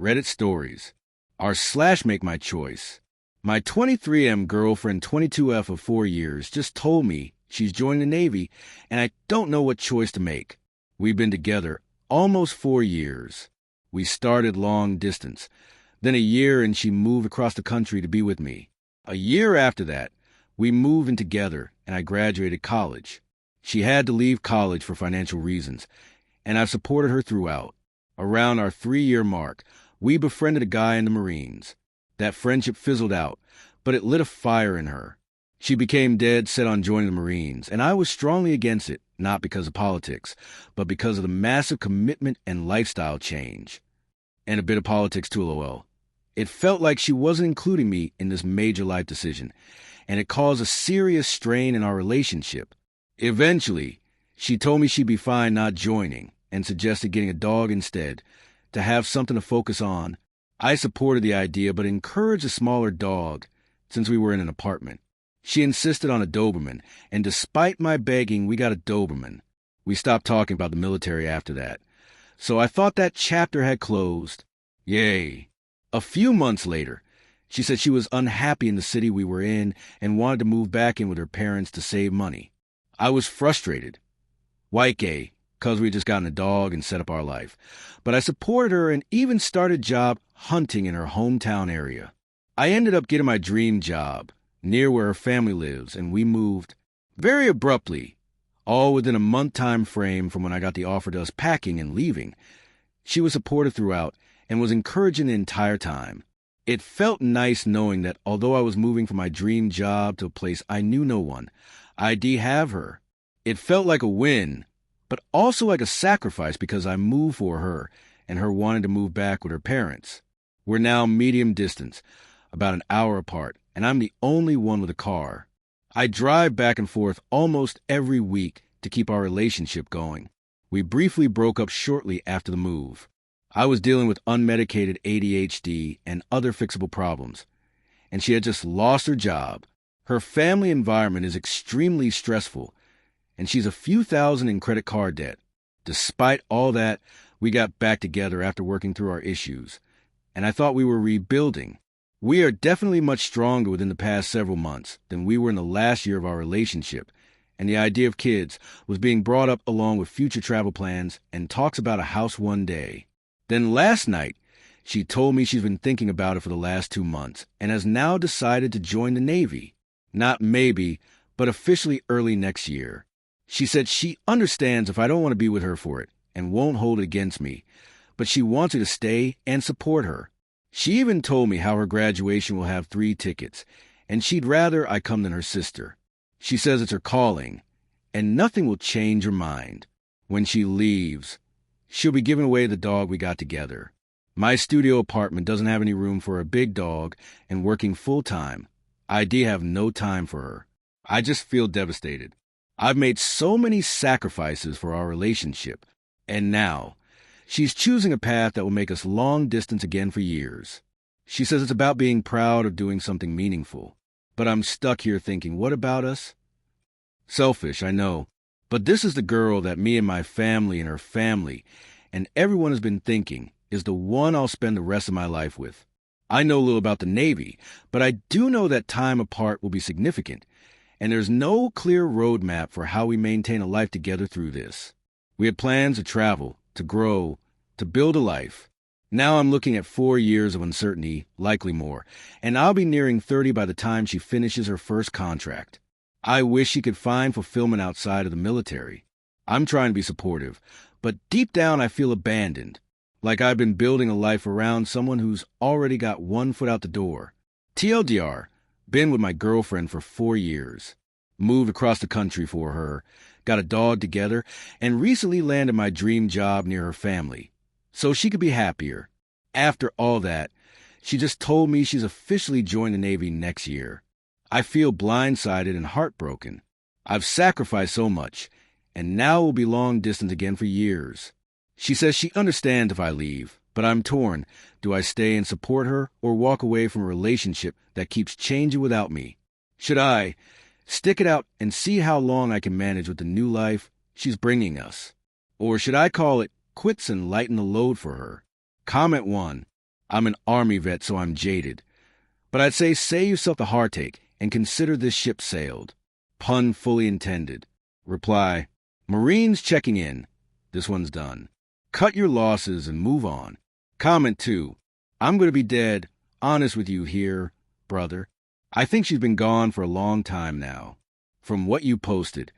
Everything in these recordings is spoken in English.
Reddit stories, r/makemychoice. My 23M girlfriend, 22F of 4 years, just told me she's joining the Navy, and I don't know what choice to make. We've been together almost 4 years. We started long distance, then a year, and she moved across the country to be with me. A year after that, we moved in together, and I graduated college. She had to leave college for financial reasons, and I've supported her throughout. Around our 3-year mark, we befriended a guy in the Marines. That friendship fizzled out, but it lit a fire in her. She became dead set on joining the Marines, and I was strongly against it, not because of politics, but because of the massive commitment and lifestyle change. And a bit of politics too, lol. It felt like she wasn't including me in this major life decision, and it caused a serious strain in our relationship. Eventually, she told me she'd be fine not joining, and suggested getting a dog instead, to have something to focus on. I supported the idea, but encouraged a smaller dog, since we were in an apartment. She insisted on a Doberman, and despite my begging, we got a Doberman. We stopped talking about the military after that. So I thought that chapter had closed. Yay. A few months later, she said she was unhappy in the city we were in and wanted to move back in with her parents to save money. I was frustrated. White gay, 'cause we had just gotten a dog and set up our life. But I supported her and even started job hunting in her hometown area. I ended up getting my dream job, near where her family lives, and we moved very abruptly, all within a month time frame from when I got the offer to us packing and leaving. She was supportive throughout and was encouraging the entire time. It felt nice knowing that although I was moving from my dream job to a place I knew no one, I'd have her. It felt like a win, but also like a sacrifice because I moved for her and her wanting to move back with her parents. We're now medium distance, about an hour apart, and I'm the only one with a car. I drive back and forth almost every week to keep our relationship going. We briefly broke up shortly after the move. I was dealing with unmedicated ADHD and other fixable problems, and she had just lost her job. Her family environment is extremely stressful, and she's a few thousand in credit card debt. Despite all that, we got back together after working through our issues, and I thought we were rebuilding. We are definitely much stronger within the past several months than we were in the last year of our relationship, and the idea of kids was being brought up along with future travel plans and talks about a house one day. Then last night, she told me she's been thinking about it for the last 2 months and has now decided to join the Navy. Not maybe, but officially early next year. She said she understands if I don't want to be with her for it and won't hold it against me, but she wants me to stay and support her. She even told me how her graduation will have 3 tickets, and she'd rather I come than her sister. She says it's her calling, and nothing will change her mind. When she leaves, she'll be giving away the dog we got together. My studio apartment doesn't have any room for a big dog, and working full-time, I'd have no time for her. I just feel devastated. I've made so many sacrifices for our relationship, and now she's choosing a path that will make us long distance again for years. She says it's about being proud of doing something meaningful. But I'm stuck here thinking, what about us? Selfish, I know. But this is the girl that me and my family and her family and everyone has been thinking is the one I'll spend the rest of my life with. I know little about the Navy, but I do know that time apart will be significant, and there's no clear roadmap for how we maintain a life together through this. We had plans to travel, to grow, to build a life. Now I'm looking at 4 years of uncertainty, likely more, and I'll be nearing 30 by the time she finishes her first contract. I wish she could find fulfillment outside of the military. I'm trying to be supportive, but deep down I feel abandoned, like I've been building a life around someone who's already got one foot out the door. TLDR, been with my girlfriend for 4 years. Moved across the country for her, got a dog together, and recently landed my dream job near her family, so she could be happier. After all that, she just told me she's officially joining the Navy next year. I feel blindsided and heartbroken. I've sacrificed so much, and now we'll be long distance again for years. She says she understands if I leave, but I'm torn. Do I stay and support her or walk away from a relationship that keeps changing without me? Should I stick it out and see how long I can manage with the new life she's bringing us? Or should I call it quits and lighten the load for her? Comment 1. I'm an Army vet, so I'm jaded. But I'd say save yourself the heartache and consider this ship sailed. Pun fully intended. Reply, Marines checking in. This one's done. Cut your losses and move on. Comment 2. I'm going to be dead honest with you here, brother. I think she's been gone for a long time now. From what you posted,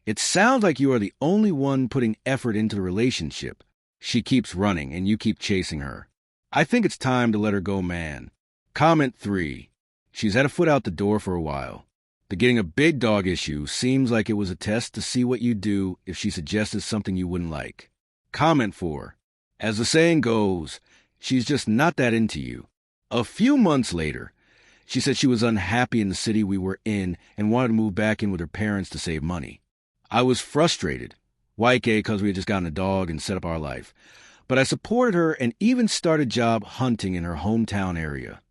it sounds like you are the only one putting effort into the relationship. She keeps running and you keep chasing her. I think it's time to let her go, man. Comment 3. She's had a foot out the door for a while. The getting a big dog issue seems like it was a test to see what you'd do if she suggested something you wouldn't like. Comment 4. As the saying goes, she's just not that into you. A few months later, she said she was unhappy in the city we were in and wanted to move back in with her parents to save money. I was frustrated, YK, because we had just gotten a dog and set up our life. But I supported her and even started job hunting in her hometown area.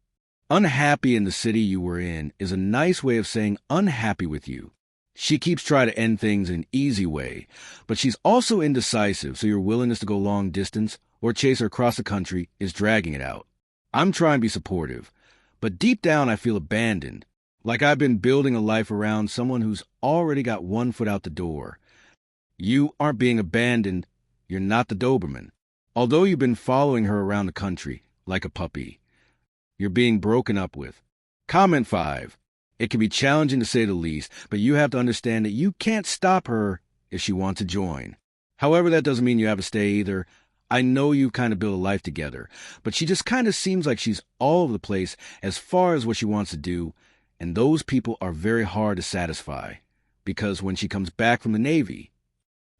Unhappy in the city you were in is a nice way of saying unhappy with you. She keeps trying to end things in an easy way, but she's also indecisive, so your willingness to go long distance or chase her across the country is dragging it out. I'm trying to be supportive, but deep down I feel abandoned, like I've been building a life around someone who's already got one foot out the door. You aren't being abandoned, you're not the Doberman. Although you've been following her around the country like a puppy, you're being broken up with. Comment 5. It can be challenging to say the least, but you have to understand that you can't stop her if she wants to join. However, that doesn't mean you have to stay either. I know you've kind of built a life together, but she just kind of seems like she's all over the place as far as what she wants to do, and those people are very hard to satisfy, because when she comes back from the Navy,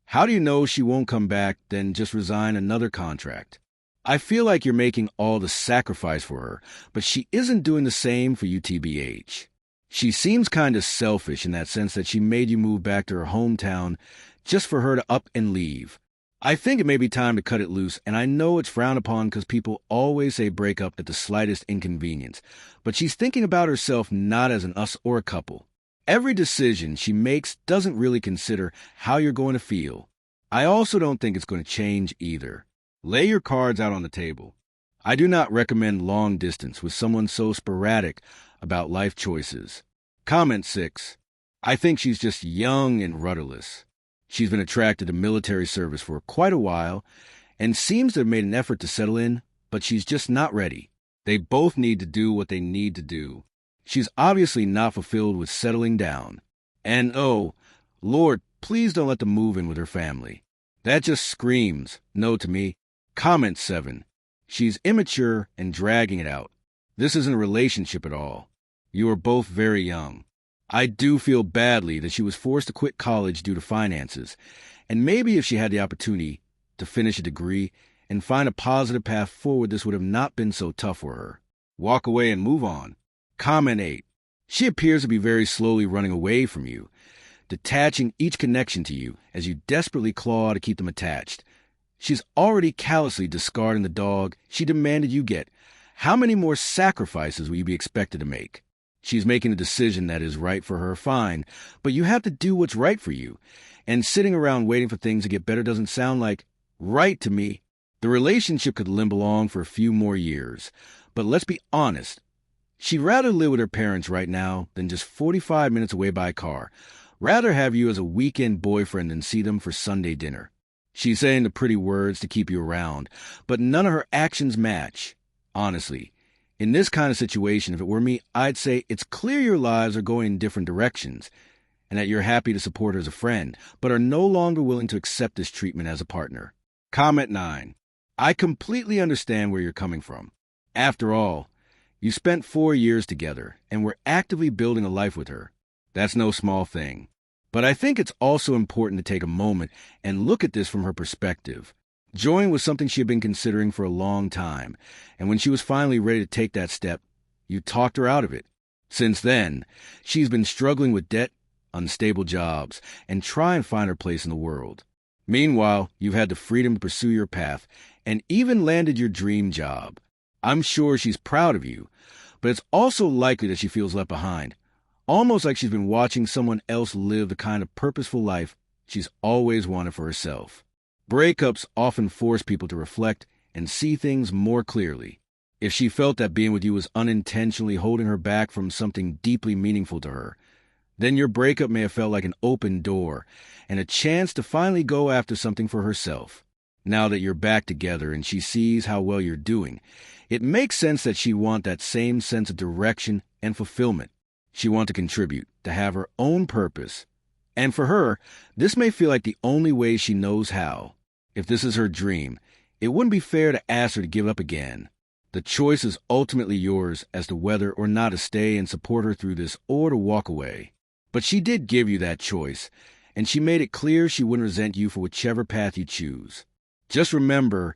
how do you know she won't come back, then just resign another contract? I feel like you're making all the sacrifice for her, but she isn't doing the same for you, TBH. She seems kind of selfish in that sense that she made you move back to her hometown just for her to up and leave. I think it may be time to cut it loose, and I know it's frowned upon because people always say break up at the slightest inconvenience, but she's thinking about herself not as an us or a couple. Every decision she makes doesn't really consider how you're going to feel. I also don't think it's going to change either. Lay your cards out on the table. I do not recommend long distance with someone so sporadic about life choices. Comment 6. I think she's just young and rudderless. She's been attracted to military service for quite a while and seems to have made an effort to settle in, but she's just not ready. They both need to do what they need to do. She's obviously not fulfilled with settling down. And oh, Lord, please don't let them move in with her family. That just screams no to me. Comment 7. She's immature and dragging it out. This isn't a relationship at all. You are both very young. I do feel badly that she was forced to quit college due to finances, and maybe if she had the opportunity to finish a degree and find a positive path forward, this would have not been so tough for her. Walk away and move on. Comment 8. She appears to be very slowly running away from you, detaching each connection to you as you desperately claw to keep them attached. She's already callously discarding the dog she demanded you get. How many more sacrifices will you be expected to make? She's making a decision that is right for her, fine, but you have to do what's right for you. And sitting around waiting for things to get better doesn't sound like right to me. The relationship could limp along for a few more years, but let's be honest. She'd rather live with her parents right now than just 45 minutes away by car. Rather have you as a weekend boyfriend than see them for Sunday dinner. She's saying the pretty words to keep you around, but none of her actions match. Honestly, in this kind of situation, if it were me, I'd say it's clear your lives are going in different directions and that you're happy to support her as a friend, but are no longer willing to accept this treatment as a partner. Comment 9. I completely understand where you're coming from. After all, you spent 4 years together and were actively building a life with her. That's no small thing. But I think it's also important to take a moment and look at this from her perspective. Joining was something she had been considering for a long time, and when she was finally ready to take that step, you talked her out of it. Since then, she's been struggling with debt, unstable jobs, and trying to find her place in the world. Meanwhile, you've had the freedom to pursue your path and even landed your dream job. I'm sure she's proud of you, but it's also likely that she feels left behind. Almost like she's been watching someone else live the kind of purposeful life she's always wanted for herself. Breakups often force people to reflect and see things more clearly. If she felt that being with you was unintentionally holding her back from something deeply meaningful to her, then your breakup may have felt like an open door and a chance to finally go after something for herself. Now that you're back together and she sees how well you're doing, it makes sense that she wants that same sense of direction and fulfillment. She wants to contribute, to have her own purpose. And for her, this may feel like the only way she knows how. If this is her dream, it wouldn't be fair to ask her to give up again. The choice is ultimately yours as to whether or not to stay and support her through this or to walk away. But she did give you that choice, and she made it clear she wouldn't resent you for whichever path you choose. Just remember,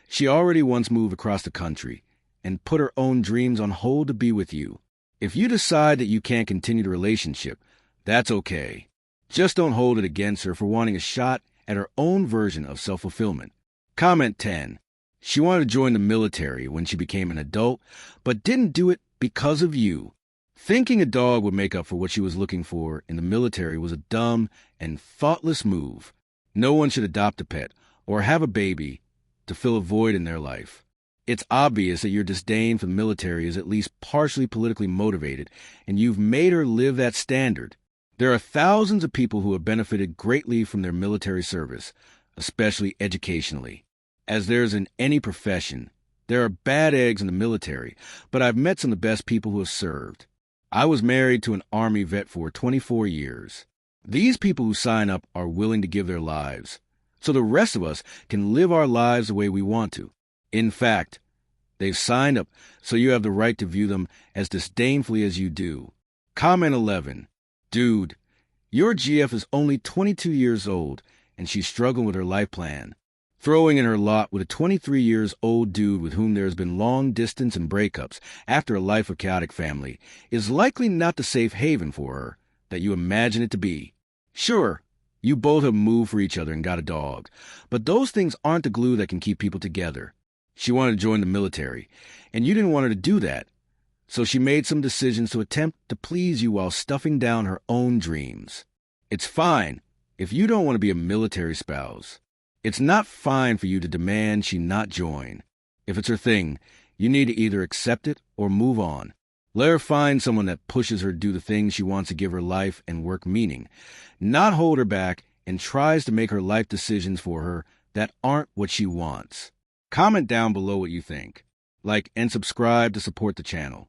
she already once moved across the country and put her own dreams on hold to be with you. If you decide that you can't continue the relationship, that's okay. Just don't hold it against her for wanting a shot at her own version of self-fulfillment. Comment 10. She wanted to join the military when she became an adult, but didn't do it because of you. Thinking a dog would make up for what she was looking for in the military was a dumb and thoughtless move. No one should adopt a pet or have a baby to fill a void in their life. It's obvious that your disdain for the military is at least partially politically motivated, and you've made her live that standard. There are thousands of people who have benefited greatly from their military service, especially educationally. As there's in any profession, there are bad eggs in the military, but I've met some of the best people who have served. I was married to an Army vet for 24 years. These people who sign up are willing to give their lives, so the rest of us can live our lives the way we want to. In fact, they've signed up so you have the right to view them as disdainfully as you do. Comment 11. Dude, your GF is only 22 years old, and she's struggling with her life plan. Throwing in her lot with a 23-year-old dude with whom there has been long distance and breakups after a life of chaotic family is likely not the safe haven for her that you imagine it to be. Sure, you both have moved for each other and got a dog, but those things aren't the glue that can keep people together. She wanted to join the military, and you didn't want her to do that, so she made some decisions to attempt to please you while stuffing down her own dreams. It's fine if you don't want to be a military spouse. It's not fine for you to demand she not join. If it's her thing, you need to either accept it or move on. Let her find someone that pushes her to do the things she wants to give her life and work meaning, not hold her back and tries to make her life decisions for her that aren't what she wants. Comment down below what you think. Like and subscribe to support the channel.